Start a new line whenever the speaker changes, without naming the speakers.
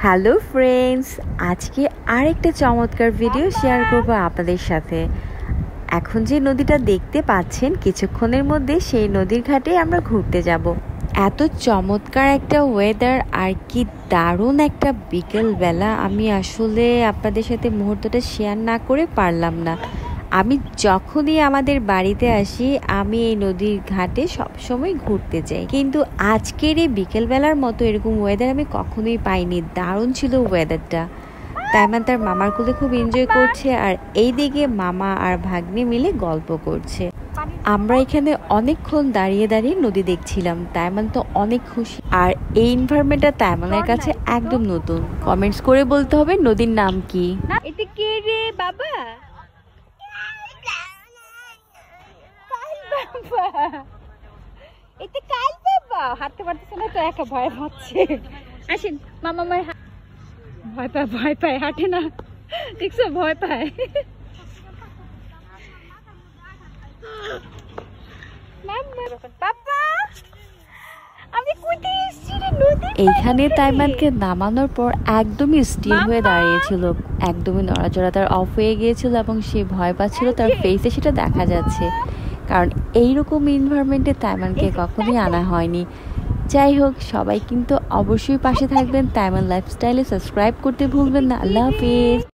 Hello friends, আজকে আরেকটা চমৎকার ভিডিও শেয়ার করব আপনাদের সাথে। এখন যে নদীটা দেখতে পাচ্ছেন, কিছুক্ষণের মধ্যে সেই নদীর ঘাটে আমরা ঘুরতে যাব। এত চমৎকার একটা ওয়েদার আর কি দারুণ একটা বিকেলবেলা। আমি আসলে আপনাদের সাথে মুহূর্তটা শেয়ার না করে পারলাম না। আমি যখনই আমাদের বাড়িতে আসি, আমি এই নদীর ঘাটে সবসময় ঘুরতে যাই, কিন্তু আজকের এই বিকেলবেলার মতো এরকম ওয়েদার আমি কখনোই পাইনি। দারুণ ছিল ওয়েদারটা। তাইমান তার মামার কোলে খুব এনজয় করছে, আর এই দিকে মামা আর ভাগ্নে মিলে গল্প করছে। আমরা এখানে অনেকক্ষণ দাঁড়িয়ে দাঁড়িয়ে নদী দেখছিলাম। তাইমান তো অনেক খুশি, আর এই এনভায়রনমেন্টটা তাইমানের কাছে একদম নতুন। কমেন্টস করে বলতে হবে নদীর নাম কি।
এটা কে রে বাবা? এটা কাল বাবা হাঁটতে পারতেছে না তো, একা ভয় পাচ্ছে। আসেন মামা, ভয় পায় হাঁটে না, দেখছো ভয় পায়।
এইখানে তাইমানকে নামানোর পর একদমই স্টিল হয়ে দাঁড়িয়েছিল, একদমই নড়াচড়া তার অফ হয়ে গিয়েছিল এবং সে ভয় পাচ্ছিল। তার ফেসে সেটা দেখা যাচ্ছে, কারণ এইরকম এনভায়রনমেন্টে তাইমানকে কখনোই আনা হয়নি। যাই হোক, সবাই কিন্তু অবশ্যই পাশে থাকবেন। তাইমান লাইফস্টাইলে সাবস্ক্রাইব করতে ভুলবেন না। আল্লাহ হাফিজ।